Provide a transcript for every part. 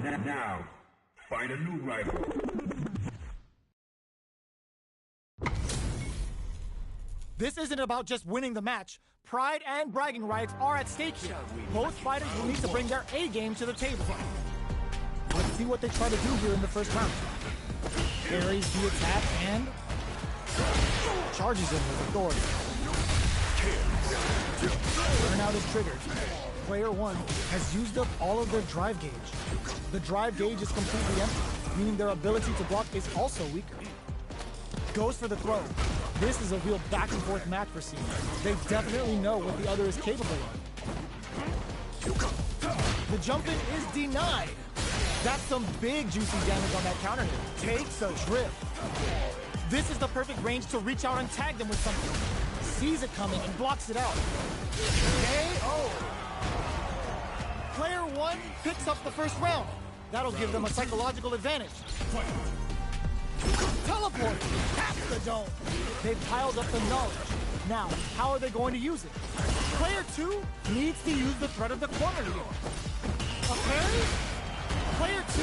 Now, find a new rival. This isn't about just winning the match. Pride and bragging rights are at stake here. Both fighters will need to bring their A game to the table. Let's see what they try to do here in the first round. Parries the attack and charges in with authority. Burnout is triggered. Player 1 has used up all of their drive gauge. The drive gauge is completely empty, meaning their ability to block is also weaker. Goes for the throw. This is a real back and forth match for Cena. They definitely know what the other is capable of. The jump in is denied. That's some big juicy damage on that counter hit. Takes a trip. This is the perfect range to reach out and tag them with something. Sees it coming and blocks it out. KO. Player 1 picks up the first round. That'll give them a psychological advantage. Teleport! Taps the dome! They've piled up the knowledge. Now, how are they going to use it? Player 2 needs to use the threat of the corner here. A parry? Player 2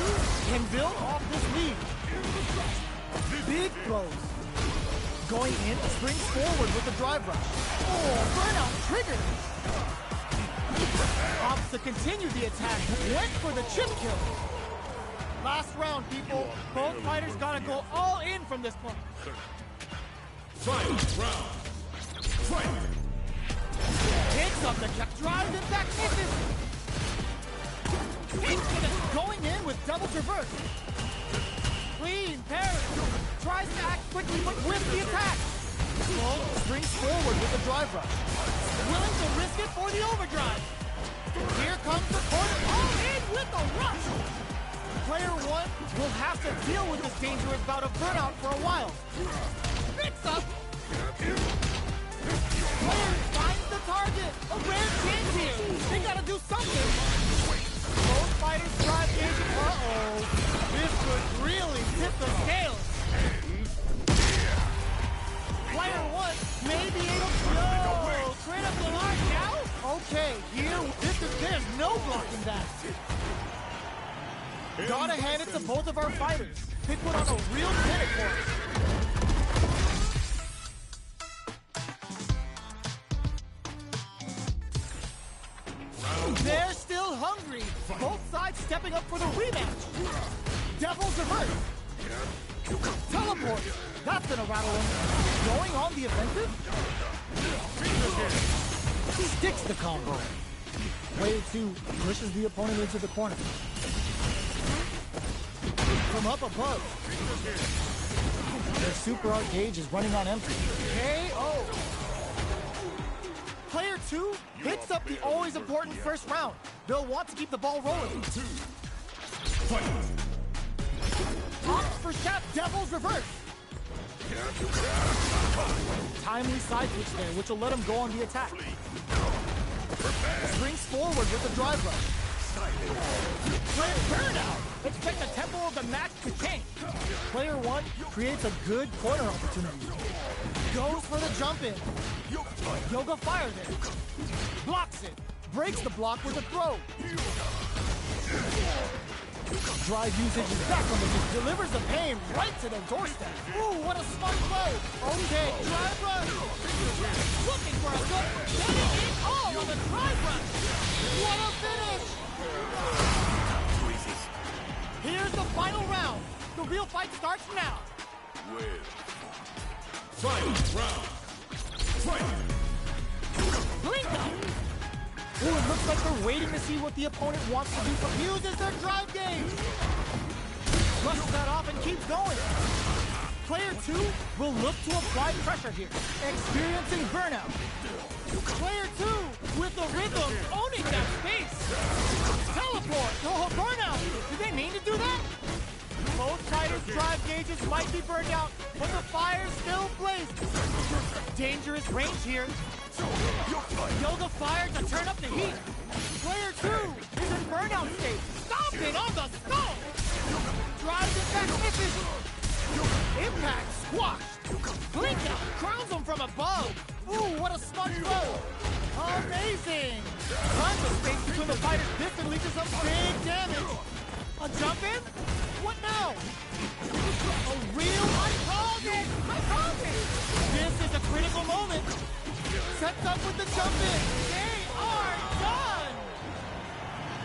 can build off this lead. Big throws. Going in, springs forward with the drive rush. Oh, burnout triggered! Opts to continue the attack. Went for the chip kill. Last round, people. Both fighters gotta go all in from this point. Fight round. Fight. Picks up the kick, drives it back, misses. Going in with double traverse. Clean parry. Tries to act quickly, but with the attack. Slow springs forward with the drive rush. Willing to risk it for the overdrive. Here comes the corner. All in with the rush. Player 1 will have to deal with this dangerous bout of burnout for a while. Picks up. Player finds the target. A rare chance here. They gotta do something. Both fighters drive gauge. Uh-oh. This could really tip the scales. Player 1 may be able to go. Critical arc now? Okay, there's no blocking that. Gotta hand it to both of our fighters. They put on a real clinic for us. They're still hungry. Both sides stepping up for the rematch. Devil's reverse. Teleport. That's gonna rattle him. Going on the offensive. Sticks the combo. Player 2 pushes the opponent into the corner. From up above. Their super art gauge is running on empty. KO. Player 2 picks up the always important first round. They'll want to keep the ball rolling. Opts for Chap Devil's reverse. Timely side switch there, which will let him go on the attack. Springs forward with the drive rush. Burnout! Expect the tempo of the match to change. Player 1 creates a good corner opportunity. Goes for the jump in. Yoga fire there. Blocks it. Breaks the block with a throw. Drive usage is back on the beat. Delivers the pain right to their doorstep. Ooh, what a smart play. Okay, drive rush. Looking for a good. Getting it all on the drive rush. What a finish. Here's the final round. The real fight starts now. Fight round. Fight. Blink out. Ooh, it looks like they're waiting to see what the opponent wants to do. Uses their drive gauge. Brushes that off and keeps going. Player 2 will look to apply pressure here, experiencing burnout. Player 2 with the rhythm, owning that space. Teleport. Oh, burnout. Did they mean to do that? Both fighters' drive gauges might be burned out, but the fire still blazes. Dangerous range here. Yoga fire to turn up the heat. Player 2 is in burnout state. Stomping on the skull. Drives it back, misses. Impact squashed. Blink out crowns him from above. Ooh, what a smart throw. Amazing. Tons of space between the fighters. This could lead to some big damage. A jump in? What now? A real? I called it! I called it! This is a critical moment. Sets up with the jump in. They are done!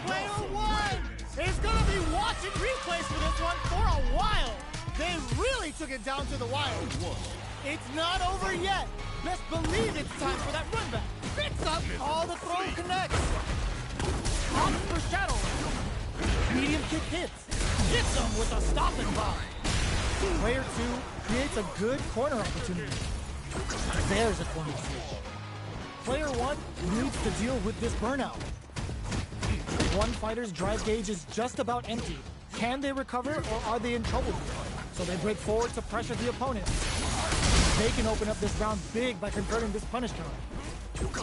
Player one is going to be watching replays for this one for a while. They really took it down to the wire. It's not over yet. Best believe it's time for that run back. Picks up, all the throw connects. Opts for Shadow. Medium kick hits. Gets them with a stopping bomb. Player two creates a good corner opportunity. There's a corner switch. Player one needs to deal with this burnout. One fighter's drive gauge is just about empty. Can they recover or are they in trouble here? So they break forward to pressure the opponent. They can open up this round big by converting this punish counter.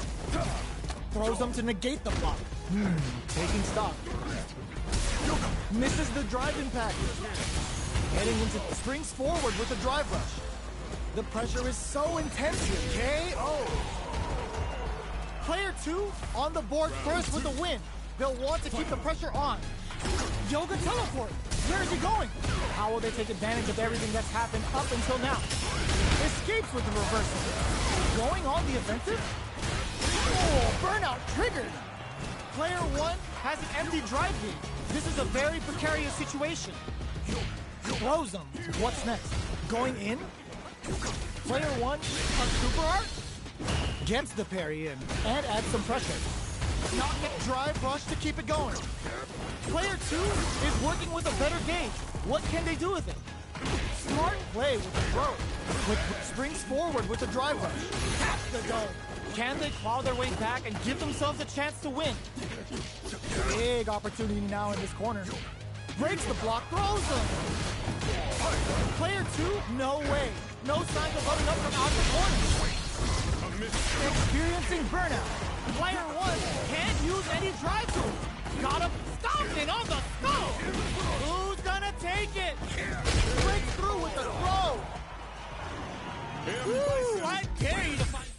Throws them to negate the block. Taking stock. Misses the drive impact. Heading into springs forward with a drive rush. The pressure is so intense here. KO. Player two on the board first with a win. They'll want to keep the pressure on. Yoga teleport. Where is he going? How will they take advantage of everything that's happened up until now? Escapes with the reversal. Going on the offensive? Oh, burnout triggered. Player one has an empty drive gauge. This is a very precarious situation. Throws him. What's next? Going in? Player one, a super art? Gets the parry in and adds some pressure. Not get drive rush to keep it going. Player two is working with a better gauge. What can they do with it? Smart play with the throw. Springs forward with the drive rush. Taps the dome. Can they claw their way back and give themselves a chance to win? Big opportunity now in this corner. Breaks the block, throws them. Player two, no way. No signs of loading up from out the corner. Experiencing burnout. Player one can't use any drive tools. Got him stomping on the skull. Who's gonna take it? Breaks through with the throw. Woo, I dare you to fight.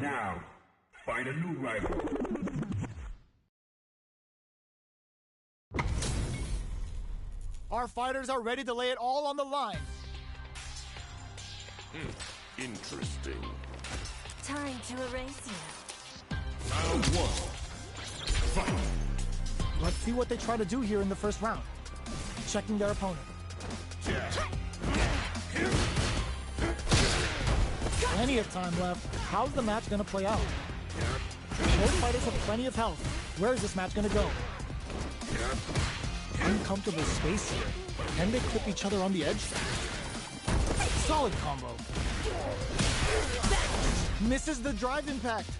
Now, find a new rival. Our fighters are ready to lay it all on the line. Interesting. Time to erase you. Round one. Fight. Let's see what they try to do here in the first round. Checking their opponent. Plenty of time left. How's the match gonna play out? Both fighters have plenty of health. Where is this match gonna go? Uncomfortable space here. Can they clip each other on the edge? Solid combo. Misses the drive impact.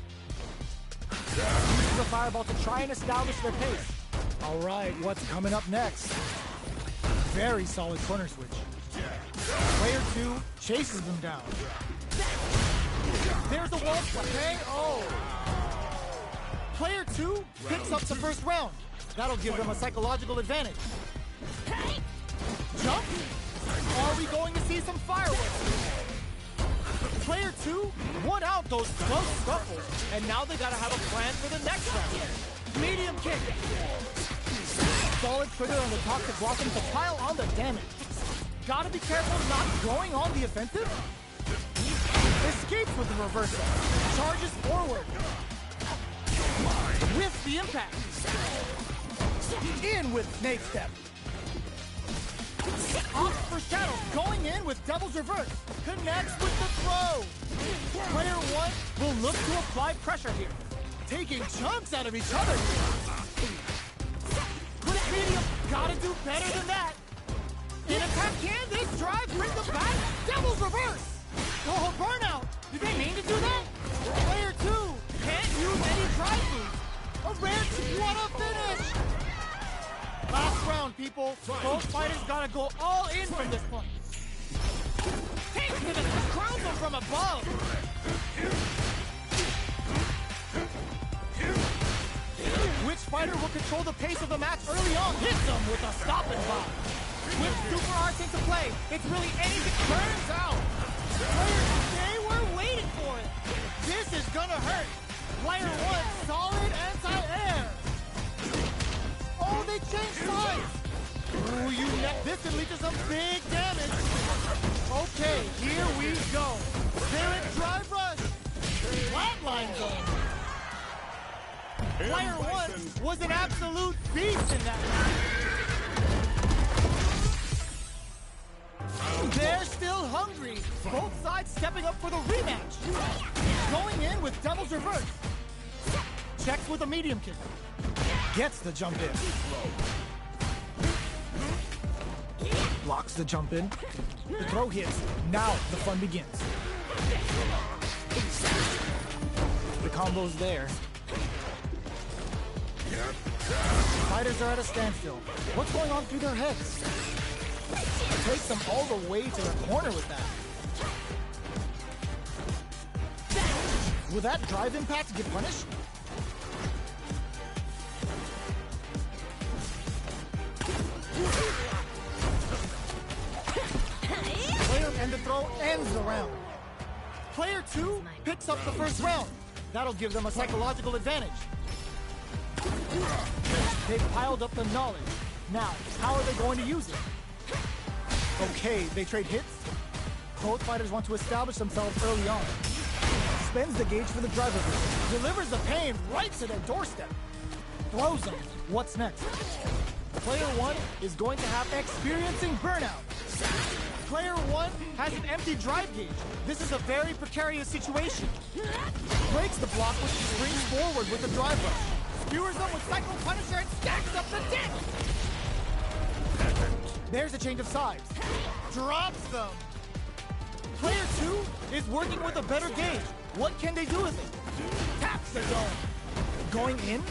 Uses the fireball to try and establish their pace. All right, what's coming up next? Very solid corner switch. Player 2 chases them down. There's the wall play. Oh! Player 2 picks up the first round. That'll give them a psychological advantage. Jump? Are we going to see some fireworks? Player 2 won out those close scuffles, and now they gotta have a plan for the next round. Medium kick. Solid trigger on the toxic blossom to pile on the damage. Gotta be careful not going on the offensive. Escapes with the reversal. Charges forward. With the impact. In with snake step. Off for shadow. Going in with devil's reverse. Connects with the throw. Player 1 will look to apply pressure here. Taking chunks out of each other. Quick medium. Gotta do better than that. In attack, can this drive bring them back? Devil's reverse. Oh, burnout. Did they mean to do that? Player 2 can't use any drive moves. A rare what a finish. Last round, people. Both fighters gotta go all in from this point. Takes him and crowns him from above. Which fighter will control the pace of the match early on? Hits him with a stop and pop. With super arts into play, it's really anything. Turns out. Players, they were waiting for it. This is gonna hurt. Player 1, solid anti-air. Oh, they changed sides. Ooh, you net this and lead to some big damage. Okay, here we go. Spirit drive rush. Flatline zone. Player 1 was an absolute beast in that match. They're still hungry. Both sides stepping up for the rematch. Going in with devil's reverse. Checks with a medium kick. Gets the jump in. Blocks the jump in. The throw hits. Now the fun begins. The combo's there. Fighters are at a standstill. What's going on through their heads? Takes them all the way to the corner with that. Will that drive impact get punished? Player and the throw ends the round. Player 2 picks up the first round. That'll give them a psychological advantage. They've piled up the knowledge. Now, how are they going to use it? Okay, they trade hits. Both fighters want to establish themselves early on. Spends the gauge for the driver. Delivers the pain right to their doorstep. Throws them. What's next? Player 1 is going to have experiencing burnout. Player 1 has an empty drive gauge. This is a very precarious situation. Breaks the block, which springs forward with the drive rush. Skewers them with Cycle Punisher and stacks up the dick! There's a change of sides. Drops them. Player 2 is working with a better gauge. What can they do with it? Taps the dome. Going in?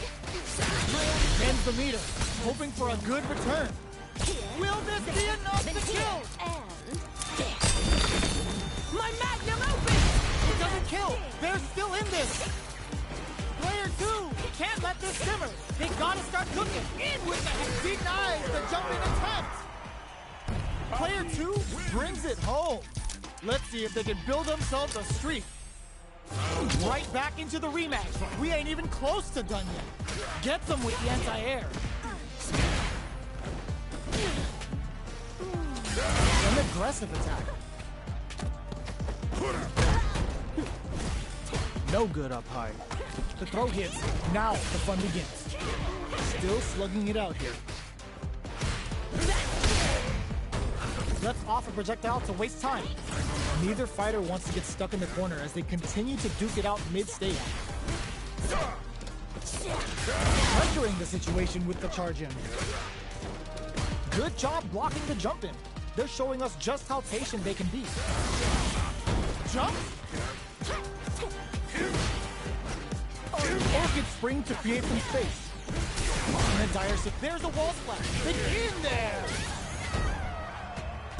Bends the meter, hoping for a good return. Will this be enough to kill? My magnum opens! It doesn't kill. They're still in this. Player 2 can't let this simmer. They gotta start cooking. In with the head. Denies the jumping attempt. Player 2 brings it home. Let's see if they can build themselves a streak. Right back into the rematch. We ain't even close to done yet. Gets them with the anti-air. An aggressive attack. No good up high. The throw hits. Now the fun begins. Still slugging it out here. Lets off a projectile to waste time. Neither fighter wants to get stuck in the corner as they continue to duke it out mid-stage. Pressuring the situation with the charge in. Good job blocking the jump in. They're showing us just how patient they can be. Jump! Orchid spring to create some space. In a dire situation, there's a wall splash. They're in there!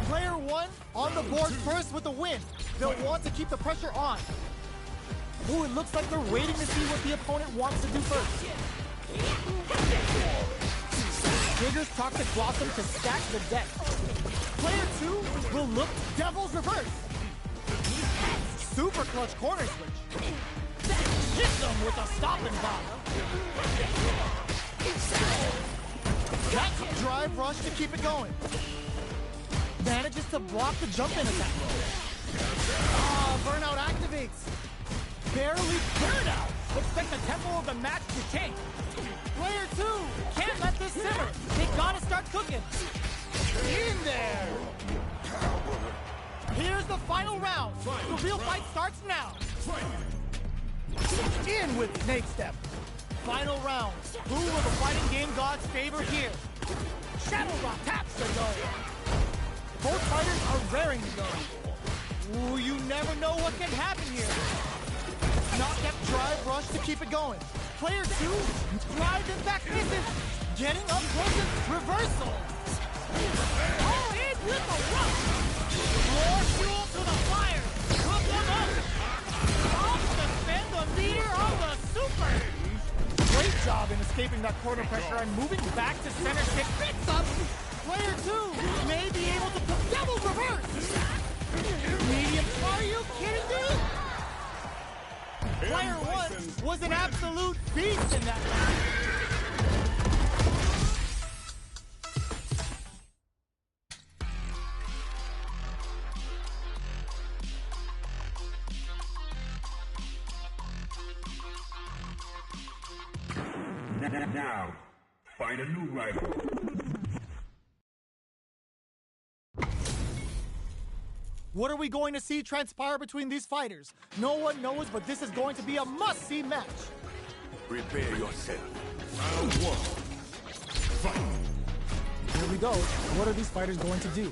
Player 1 on the board first with the win. They'll want to keep the pressure on. Ooh, it looks like they're waiting to see what the opponent wants to do first. Triggers Toxic Blossom to stack the deck. Player 2 will look Devil's Reverse. Super clutch corner switch. Hit them with a stopping bomb. That's a drive rush to keep it going. Manages to block the jump-in attack. Burnout activates. Barely burnout. Expect the tempo of the match to change. Player 2 can't let this simmer. They gotta start cooking. In there. Here's the final round. The real fight starts now. In with Snake Step. Final round. Who will the fighting game gods favor here? Shadow Rock taps the go. Both fighters are raring to go. Ooh, you never know what can happen here. Knocked up drive rush to keep it going. Player 2 drives impact misses. Getting up close and reversal. Oh, in with the rush. More fuel to the fire. Cook them up. Off to spend the meter on the super. Great job in escaping that corner pressure and moving back to center stick. Picks up. Player 2 may be able to put Devil's Reverse. Medium, are you kidding me? Player 1 was an absolute beast in that match. Now, find a new rival. What are we going to see transpire between these fighters? No one knows, but this is going to be a must-see match. Prepare yourself. Round 1. Fight. Here we go. What are these fighters going to do?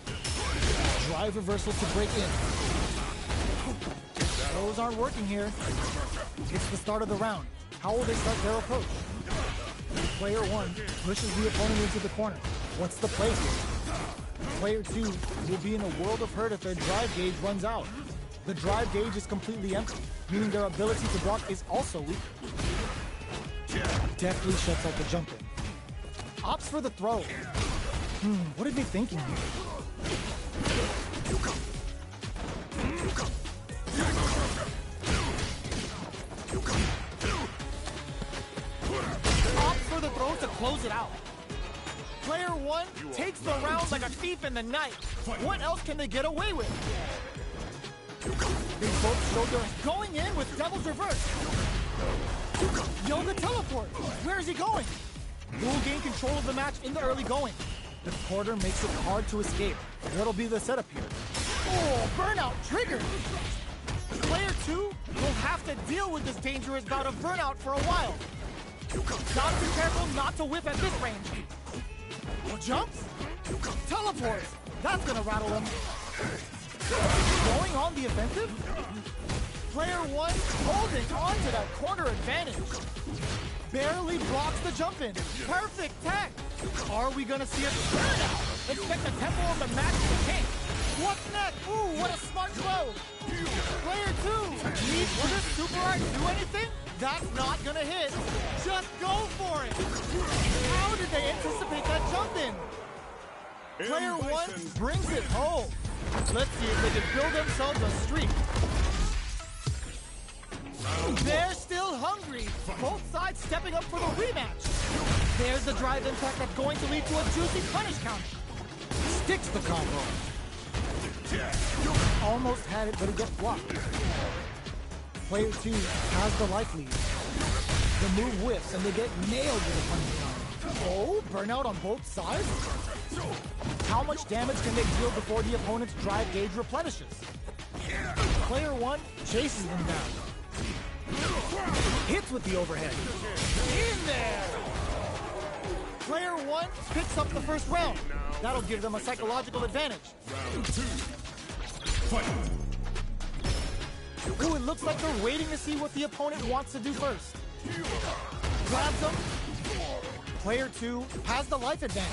Drive reversal to break in. Those aren't working here. It's the start of the round. How will they start their approach? Player 1 pushes the opponent into the corner. What's the play here? Player 2 will be in a world of hurt if their drive gauge runs out. The drive gauge is completely empty, meaning their ability to block is also weak. Deftly shuts out the jump in. Opts for the throw. What are they thinking here? Opts for the throw to close it out. Player 1 takes the round like a thief in the night. What else can they get away with? They both showed their going in with Devil's Reverse. Yoga Teleport. Where is he going? Will gain control of the match in the early going. The quarter makes it hard to escape. What'll be the setup here? Oh, burnout triggered. Player 2 will have to deal with this dangerous bout of burnout for a while. Gotta be careful not to whiff at this range. Jumps? Teleports! That's gonna rattle them. Going on the offensive? Player 1 holding on to that corner advantage. Barely blocks the jump in. Perfect tech. Are we gonna see a burnout? Expect the tempo of the match to change. What's next? Ooh, what a smart throw. Player 2 needs will this super art do anything? That's not gonna hit. Just go for it. How did they anticipate that jump in? Player 1 brings it home. Let's see if they can build themselves a streak. They're still hungry. Both sides stepping up for the rematch. There's the drive impact that's going to lead to a juicy punish counter. Sticks the combo. Almost had it, but it gets blocked. Player 2 has the life lead. The move whiffs, and they get nailed with a punish counter. Oh, burnout on both sides? How much damage can they deal before the opponent's drive gauge replenishes? Player 1 chases them down. Hits with the overhead. In there! Player 1 picks up the first round. That'll give them a psychological advantage. Round 2. Fight! Ooh, it looks like they're waiting to see what the opponent wants to do first. Grabs them. Player 2 has the life advantage.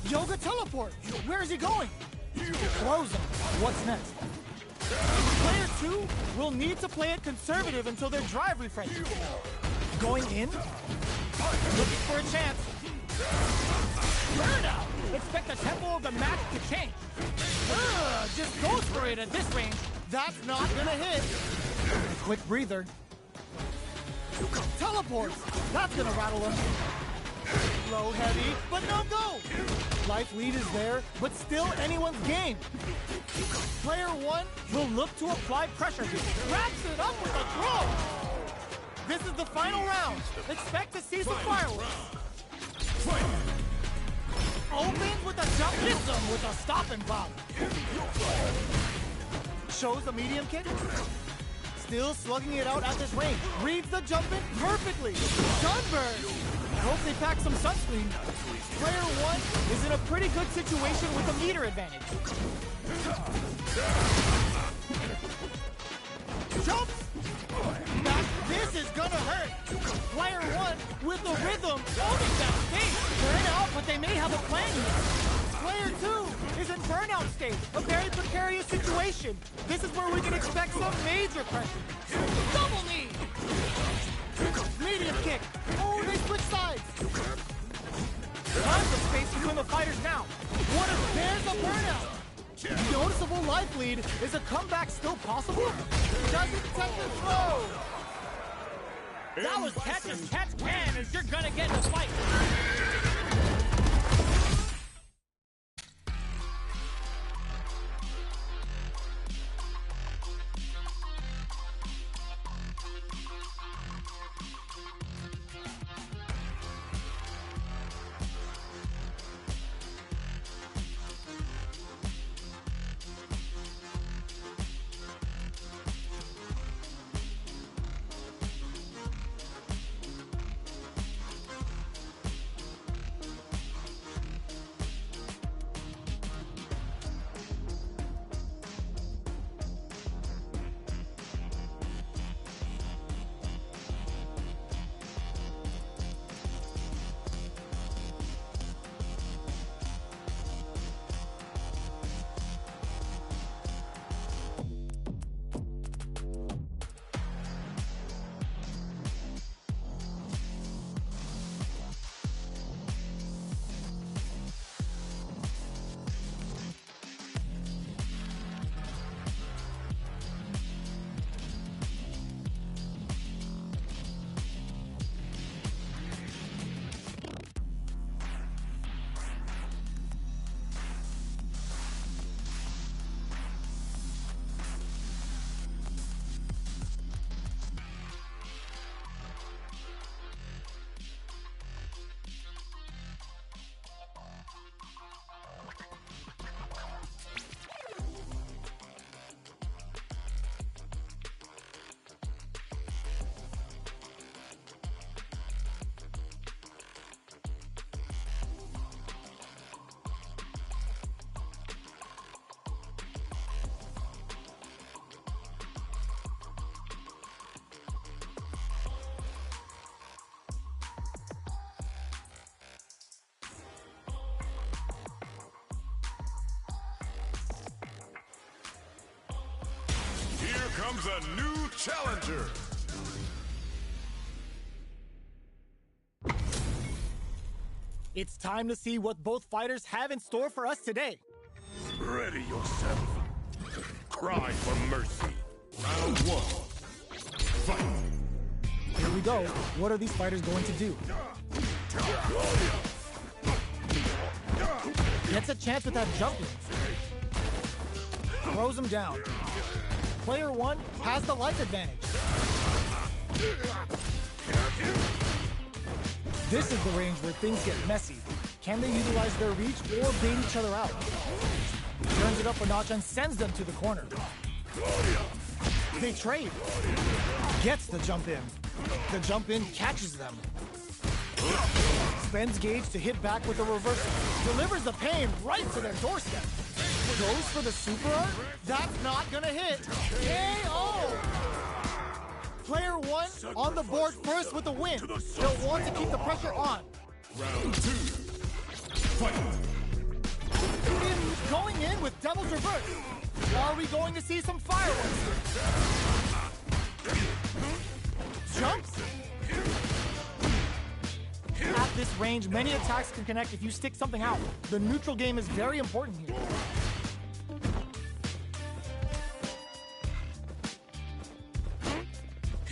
Yoga teleport. Where is he going? Throws him. What's next? Player 2 will need to play it conservative until their drive refreshes. Going in. Looking for a chance. Burnout! Expect the tempo of the match to change. Just goes for it at this range. That's not gonna hit. Quick breather. Teleports. That's gonna rattle him. Low, heavy, but no go. Life lead is there, but still anyone's game. Player 1 will look to apply pressure here. Wraps it up with a throw. This is the final round. Expect to see some fireworks. Opens with a jump, hits him with a stop and pop. Shows a medium kick. Still slugging it out at this range. Reads the jump in perfectly. Sunburn. I hope they pack some sunscreen. Player 1 is in a pretty good situation with a meter advantage. Jumps. This is gonna hurt. Player 1 with the rhythm owning that stage. Burn out, but they may have a plan here. Player 2 is in burnout state, a very precarious situation. This is where we can expect some major pressure. Double knee! Medium kick. Oh, they switch sides. Tons of space between the fighters now. What if there's a burnout? Noticeable life lead. Is a comeback still possible? Doesn't take the throw. That was catch as catch can, as you're gonna get in a fight. Comes a new challenger. It's time to see what both fighters have in store for us today. Ready yourself. Cry for mercy. Round 1. Fight. Here we go. What are these fighters going to do? Gets a chance with that jump in. Throws him down. Player 1 has the life advantage. This is the range where things get messy. Can they utilize their reach or bait each other out? Turns it up a notch and sends them to the corner. They trade. Gets the jump in. The jump in catches them. Spends gauge to hit back with a reversal. Delivers the pain right to their doorstep. Goes for the super art? That's not gonna hit. KO! Player one on the board first with the win. They'll want to keep the pressure on. Round 2. Fight! Going in with Devil's Reverse. Are we going to see some fireworks? Jumps? At this range, many attacks can connect if you stick something out. The neutral game is very important here.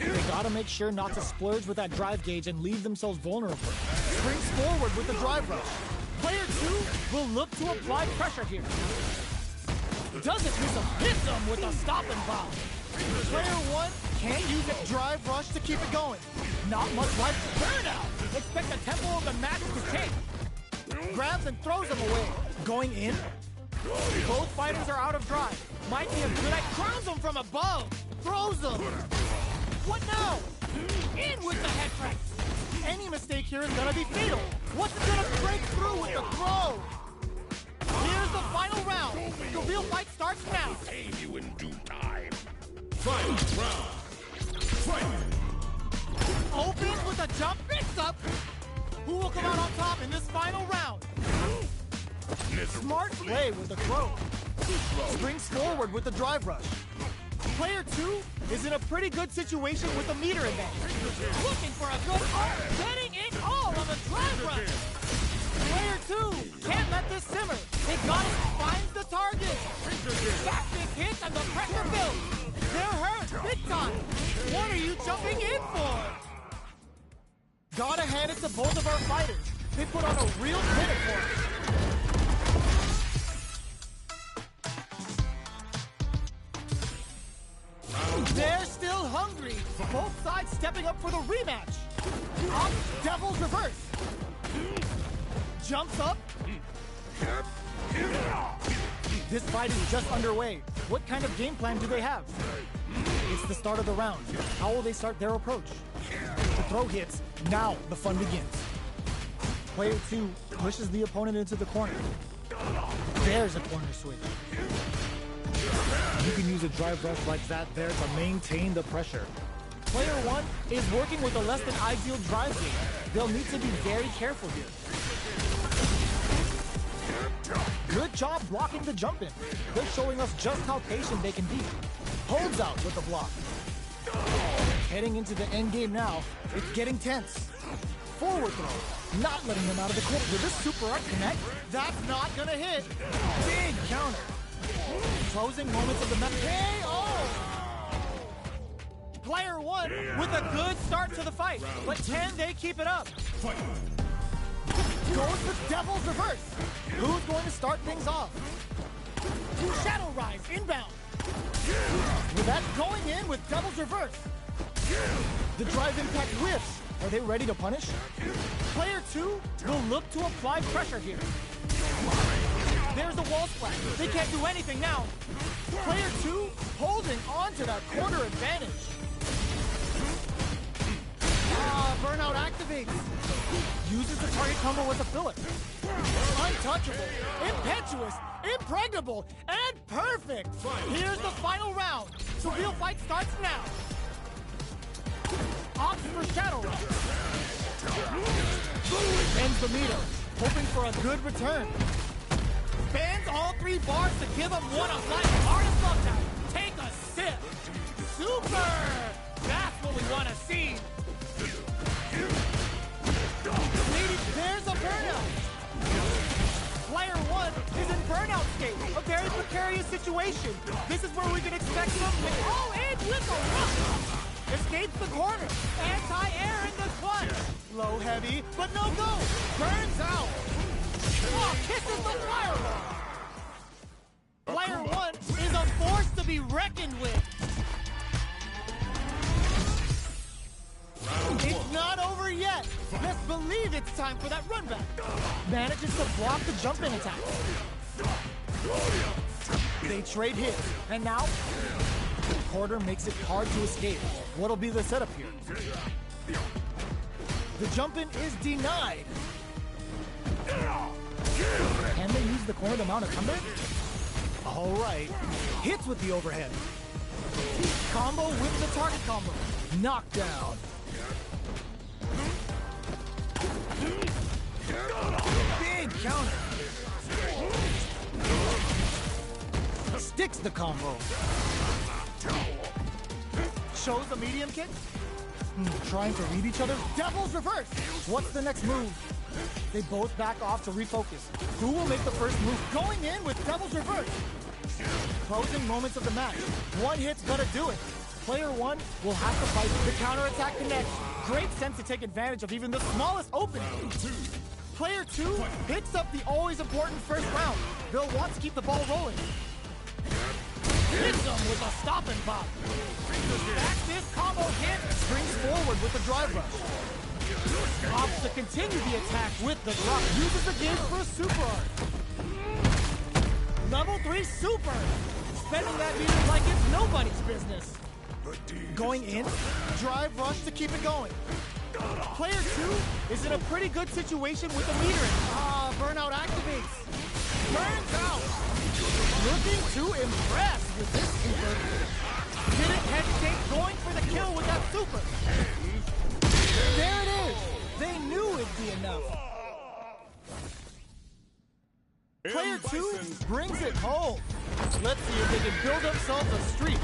They gotta make sure not to splurge with that drive gauge and leave themselves vulnerable. Springs forward with the drive rush. Player two will look to apply pressure here. Doesn't miss a hit them with a stop and pop. Player one can't use a drive rush to keep it going. Not much life to burn out. Expect the tempo of the match to take. Grabs and throws them away. Going in. Both fighters are out of drive. Might be a good idea. Crowns them from above. Throws them. What now? In with the head press. Any mistake here is gonna be fatal. What's it gonna break through with the throw? Here's the final round. The real fight starts now. Save you in due time. Final round! Fight! Opens with a jump mix-up. Who will come out on top in this final round? Smart play with the throw. Springs forward with the drive rush. Player two is in a pretty good situation with the meter advantage. Looking for a good art, getting it all on the drive rush. Player two can't let this simmer. They gotta find the target. That big hit and the pressure builds. They're hurt big time. What are you jumping in for? Gotta hand it to both of our fighters. They put on a real clinic for us. They're still hungry. Both sides stepping up for the rematch. Up, Devil's Reverse. Jumps up. This fight is just underway. What kind of game plan do they have? It's the start of the round. How will they start their approach? The throw hits. Now the fun begins. Player two pushes the opponent into the corner. There's a corner switch. You can use a drive rush like that there to maintain the pressure. Player one is working with a less than ideal drive game. They'll need to be very careful here. Good job blocking the jump in. They're showing us just how patient they can be. Holds out with the block. Heading into the end game now, it's getting tense. Forward throw, not letting them out of the corner. Will this super art connect? That's not gonna hit. Big counter. Closing moments of the match. KO! Player one with a good start to the fight, but can they keep it up? Goes with Devil's Reverse. Who's going to start things off? Shadow Rise inbound. With that going in with Devil's Reverse. The drive impact whiffs. Are they ready to punish? Player two will look to apply pressure here. There's the wall splash. They can't do anything now. Player two holding on to that corner advantage. Burnout activates. Uses the target combo with a fillip. Untouchable, impetuous, impregnable, and perfect. Here's the final round. The real fight starts now. Opts for Shadow Rush. Ends the meter, hoping for a good return. Bans all three bars to give him one of life's hardest love taps. Take a sip. Super! That's what we want to see. There's a burnout. Player one is in burnout state. A very precarious situation. This is where we can expect him to in with a rush. Escapes the corner. Anti-air in the clutch. Low heavy, but no go. Burns out. Oh, kisses the fireball. Player one is a force to be reckoned with. It's not over yet. Let's believe think it's time for that run back. Manages to block the jump-in attack. They trade hits, and now Quarter makes it hard to escape. What'll be the setup here? The jump-in is denied. Can they use the corner to mount a comeback? All right. Hits with the overhead. Combo with the target combo. Knockdown. Big counter. Sticks the combo. Shows the medium kick. Trying to read each other. Devil's reverse. What's the next move? They both back off to refocus. Who will make the first move? Going in with Devil's reverse. Closing moments of the match. One hit's gonna do it. Player one will have to fight. The counterattack connects. Great sense to take advantage of even the smallest opening. Player two picks up the always important first round. They'll want to keep the ball rolling. Hits him with a stop and pop. Back fist combo hit. Springs forward with the drive rush. Opts to continue the attack with the drop. Uses the gauge for a super art. Level 3 super. Spending that meter like it's nobody's business. Going in. Drive rush to keep it going. Player 2 is in a pretty good situation with the metering. Burnout activates. Turns out. Looking to impress with this super. Didn't hesitate going for the kill with that super. There it is. They knew it'd be enough. Player 2 brings it home. Let's see if they can build themselves a streak.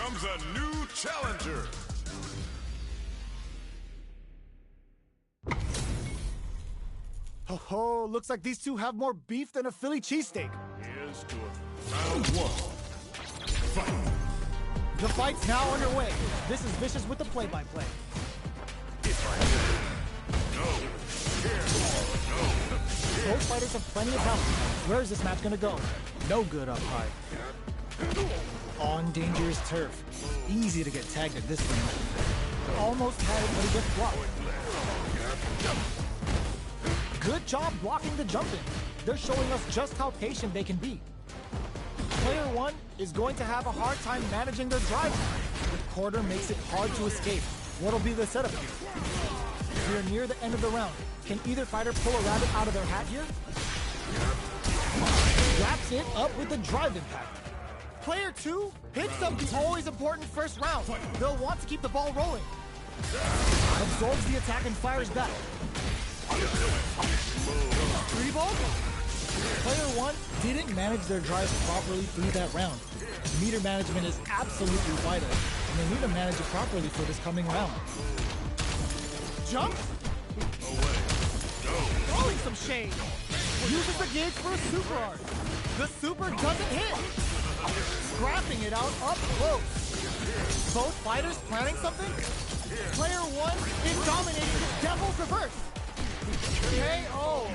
comes a new challenger. Ho ho, looks like these two have more beef than a Philly cheesesteak. Here's to round one. Fight. The fight's now underway. This is Vicious with the play-by-play. Both fighters have plenty of health. Where is this match gonna go? No good up high. On dangerous turf. Easy to get tagged at this one. Almost had it, but he gets blocked. Good job blocking the jump in. They're showing us just how patient they can be. Player one is going to have a hard time managing their drive. The quarter makes it hard to escape. What'll be the setup here? We're near the end of the round. Can either fighter pull a rabbit out of their hat here? Wraps it up with the drive impact. Player two picks up the always important first round. They'll want to keep the ball rolling. Absorbs the attack and fires back. Three ball? Player one didn't manage their drive properly through that round. Meter management is absolutely vital, and they need to manage it properly for this coming round. Jump? Throwing some shade. Uses the gauge for a super art. The super doesn't hit. Scrapping it out up close. Both fighters planning something? Player one is dominating the Devil's Reverse. KO.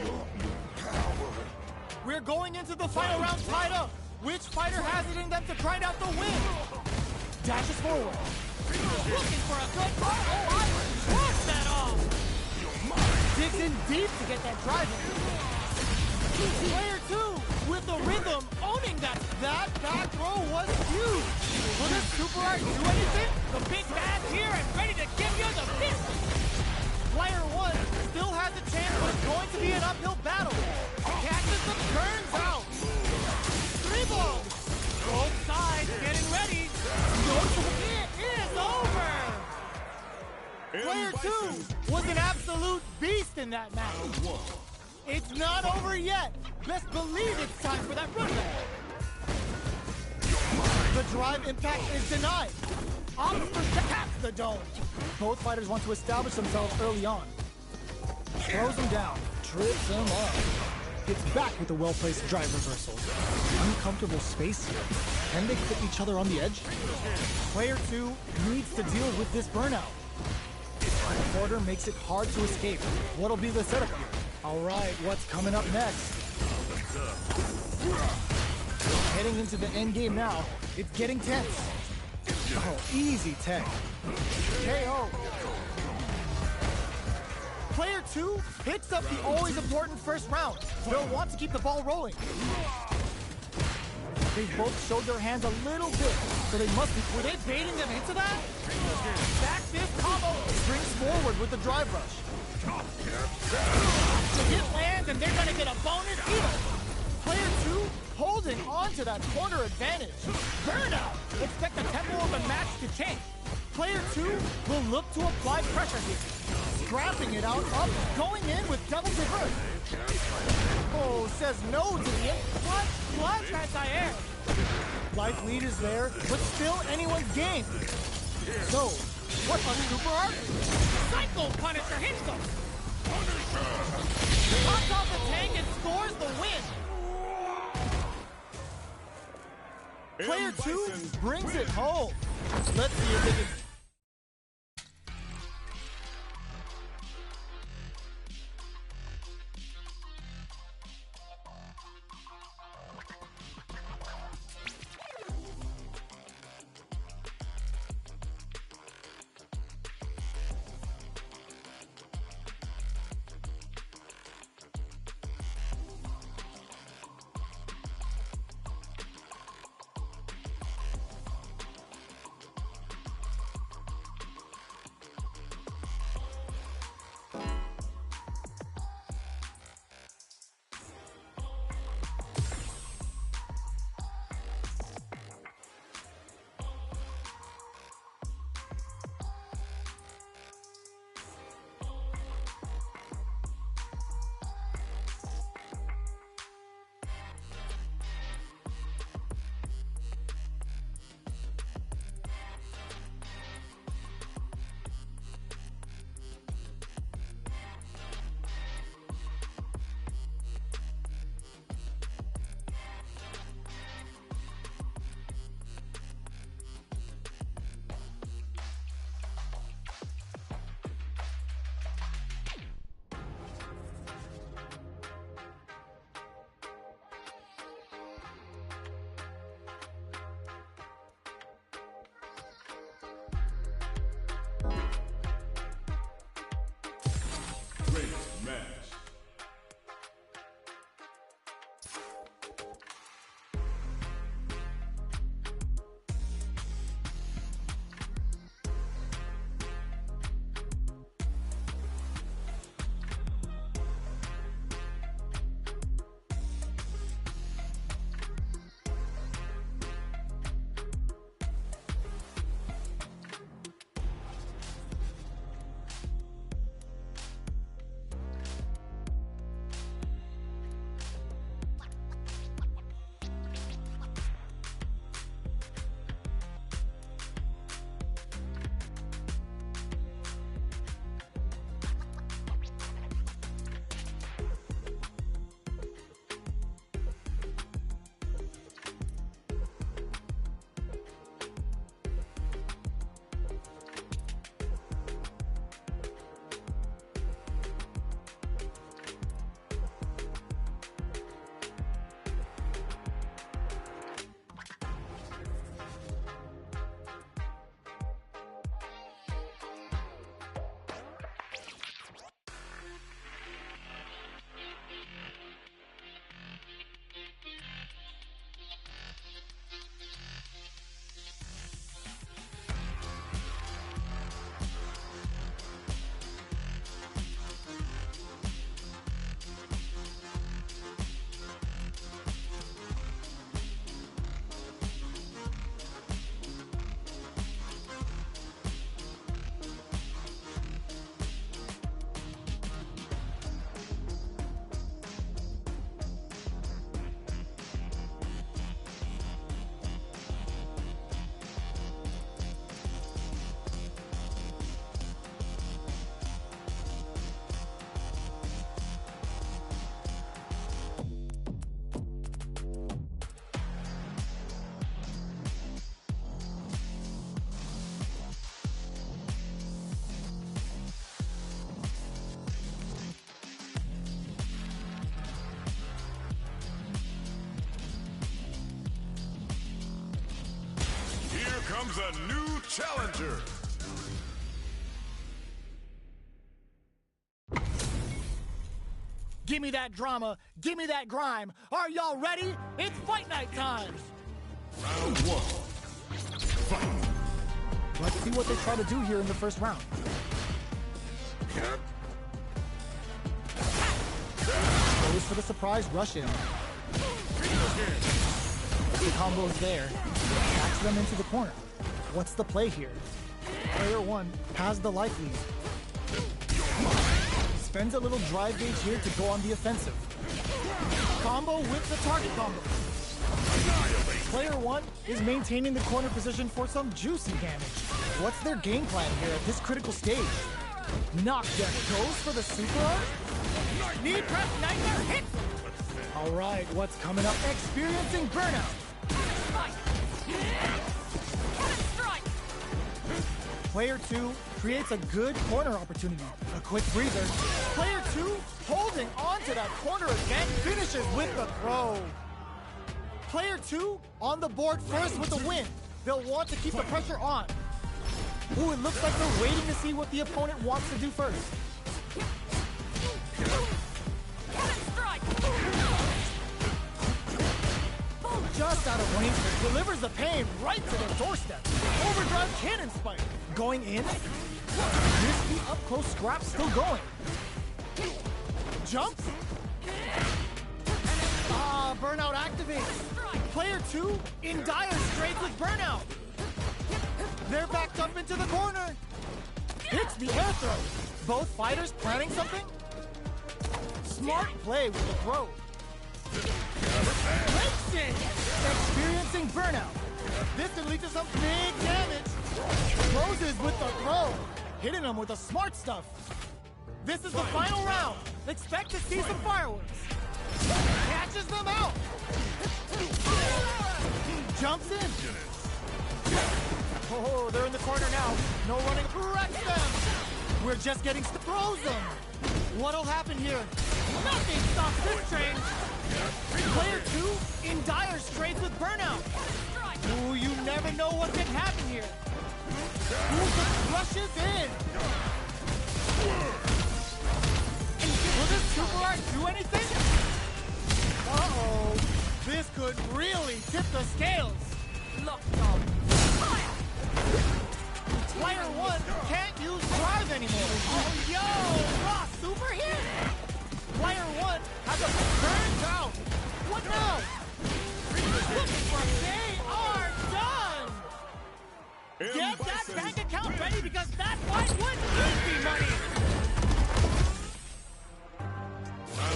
We're going into the final round tied up. Which fighter has it in them to grind out the win? Dashes forward. Looking for a good fight. Oh, I swash that off. Digs in deep to get that drive in. Player two with the rhythm owning that. That back throw was huge. Will this super art do anything? The big bad here and ready to give you the business. Player one still has a chance, but it's going to be an uphill battle. Catches the turns out. Three balls. Both sides getting ready. It is over. Player two was an absolute beast in that match. It's not over yet. Best believe it's time for that runback. The drive impact is denied. Opts for taps the dome. Both fighters want to establish themselves early on. Throws him down, trips him up. Gets back with a well-placed drive reversal. Uncomfortable space here. Can they put each other on the edge? Player two needs to deal with this burnout. The quarter makes it hard to escape. What'll be the setup here? All right, what's coming up next? Heading into the end game now. It's getting tense. Oh, easy tech. KO. Player two picks up the always important first round. They'll want to keep the ball rolling. They both showed their hands a little bit, so they must be... Were they baiting them into that? Back this combo. Springs forward with the drive rush. The hit lands and they're gonna get a bonus either. Player two holding on to that corner advantage. Burnout. Expect the tempo of the match to change. Player two will look to apply pressure here. Scrapping it out, up, going in with Devil's Reverse. Oh, says no to the clutch anti-air. Life lead is there, but still anyone's game. So, what a super art? Psycho Punisher hits them. Pops off the tank and scores the win. Player two brings it home. Let's see if they can... comes a new challenger. Give me that drama, give me that grime. Are y'all ready? It's fight night time. Round one. Fight. Let's see what they try to do here in the first round. Goes for the surprise rush in. The combo's there. Backs them into the corner. What's the play here? Player one has the life lead. Spends a little drive gauge here to go on the offensive. Combo with the target combo. Player one is maintaining the corner position for some juicy damage. What's their game plan here at this critical stage? Knockdown goes for the super art. Knee press nightmare hit. All right, what's coming up? Experiencing burnout. Player two creates a good corner opportunity. A quick breather. Player two holding on to that corner again, finishes with the throw. Player two on the board first with the win. They'll want to keep the pressure on. Ooh, it looks like they're waiting to see what the opponent wants to do first. Just out of range, delivers the pain right to their doorstep. Overdrive cannon spike. Going in. Risky up-close scrap still going. Jumps. Burnout activates. Player two in dire straits with burnout. They're backed up into the corner. Hits the air throw. Both fighters planning something? Smart play with the throw. Breaks it! Experiencing burnout. This could lead to some big damage. Closes with the throw. Hitting them with the smart stuff. This is the final round. Expect to see some fireworks. Catches them out. Jumps in. Oh, they're in the corner now. No running. Wrecks them. We're just getting throws them. What'll happen here? Nothing stops this train. Player two in dire straits with burnout. Ooh, you never know what can happen here. Ooh, just rushes in. Will this super art do anything? Uh-oh. This could really tip the scales. Lockdown. Fire! Player one can't use drive anymore. Oh, yo! Raw super hit! Player one has a burn down. What now? Looking for they are done! Get that bank account ready because that fight would be money!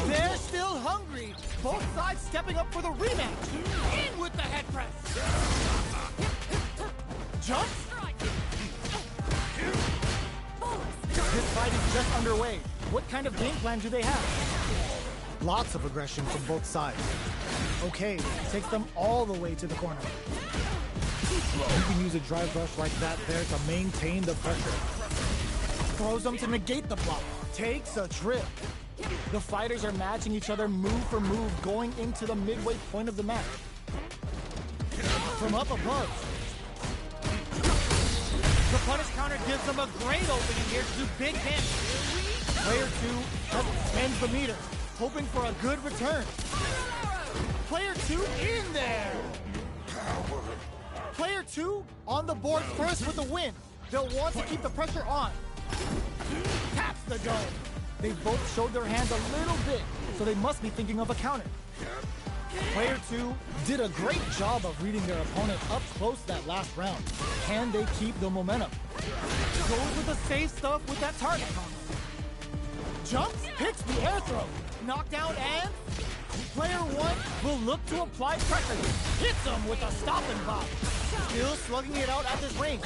They're still hungry. Both sides stepping up for the rematch. In with the head press. Jump. This fight is just underway. What kind of game plan do they have? Lots of aggression from both sides. Okay, takes them all the way to the corner. You can use a drive rush like that there to maintain the pressure. Throws them to negate the block. Takes a trip. The fighters are matching each other move for move going into the midway point of the match. From up above. The punish counter gives them a great opening here to do big damage. Player two spends the meter, hoping for a good return. Player two in there. Player two on the board first with the win. They'll want to keep the pressure on. Taps the dome. They both showed their hands a little bit, so they must be thinking of a counter. Player two did a great job of reading their opponent up close that last round. Can they keep the momentum? Goes with the safe stuff with that target combo. Jumps, picks the air throw. Knockdown and player one will look to apply pressure. Hits him with a stopping block. Still slugging it out at this range.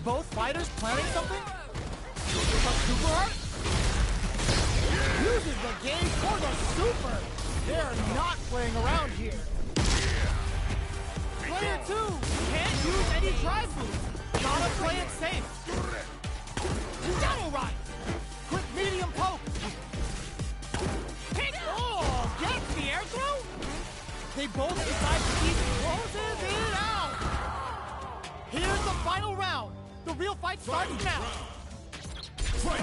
Both fighters planning something? A super art? Uses the game for the super. They're not playing around here. Player two can't use any drive moves. Gotta play it safe. Double right. Quick medium poke. Hit. Oh, gets the air throw. They both decide to keep closes it out. fight starts now. Fight!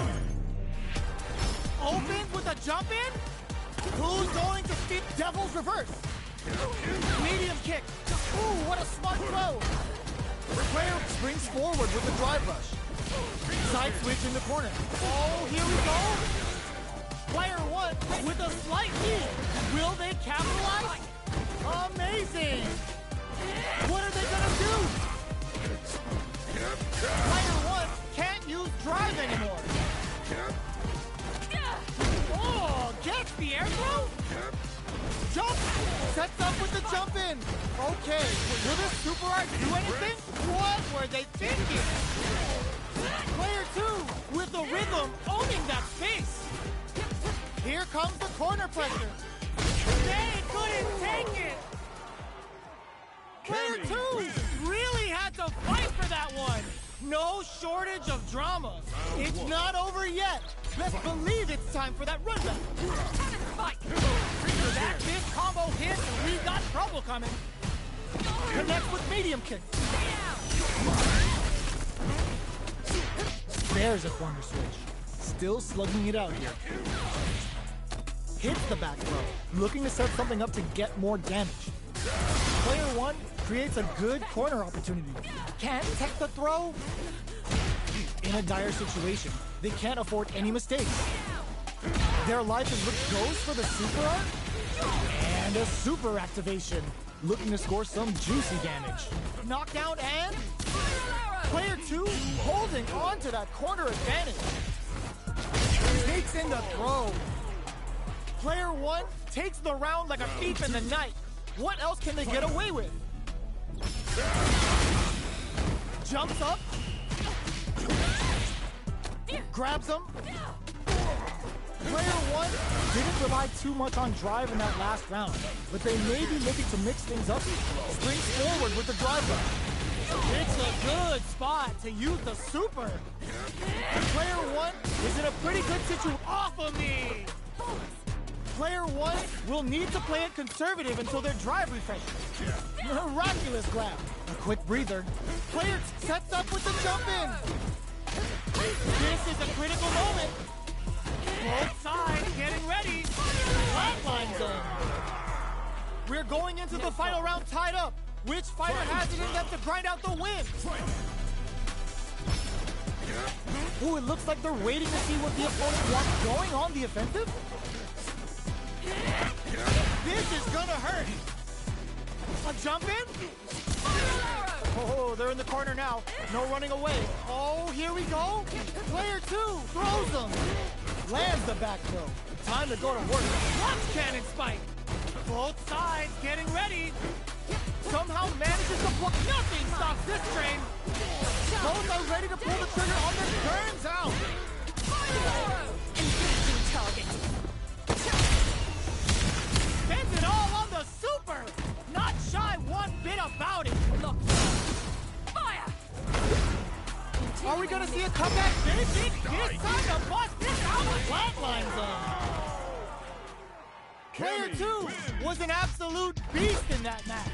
Opens with a jump in. Who's going to speak Devil's Reverse? Medium kick. Ooh, what a smart throw. Player springs forward with a drive rush. Side switch in the corner. Oh, here we go. Player one with a slight lead. Will they capitalize? Amazing. What are they gonna do? Player one can't use drive anymore. Oh, gets the air throw? Jump! Sets up with the jump in. Okay, will this super art do anything? What were they thinking? Player two with the rhythm owning that space. Here comes the corner pressure. They couldn't take it. Player two really had to fight for that one. No shortage of drama. It's not over yet. Best believe it's time for that run back. Fight. That mid combo hit, we got trouble coming. Connects with medium kick. There's a corner switch. Still slugging it out here. Hits the back throw, looking to set something up to get more damage. Player one creates a good corner opportunity. Can't tech the throw? In a dire situation, they can't afford any mistakes. Their life is what goes for the super art. And a super activation, looking to score some juicy damage. Knockdown and player two holding on to that corner advantage. Takes in the throw. Player one takes the round like a thief in the night. What else can they get away with? Jumps up. Grabs him. Player one didn't rely too much on drive in that last round, but they may be looking to mix things up. Springs forward with the drive rush. It's a good spot to use the super. Player one is in a pretty good situation. Off of me! Player one will need to play it conservative until their drive refreshes. Miraculous grab. A quick breather. Player sets up with the jump in. This is a critical moment. Both sides getting ready. Flatline zone. We're going into the final round tied up. Which fighter has it in them to grind out the win? Ooh, it looks like they're waiting to see what the opponent wants going on the offensive. This is gonna hurt. A jump in? Oh, they're in the corner now. No running away. Oh, here we go. Player two throws them. Lands the back throw. Time to go to work. Watch cannon spike. Both sides getting ready. Somehow manages to block. Nothing stops this train. Both are ready to pull the trigger on this. Turns out. Engaging target. Spends it all on the super. Not shy one bit about it. Look. Fire. Are we gonna see a comeback? It's time to bust this out of flatline zone. Player two was an absolute beast in that match.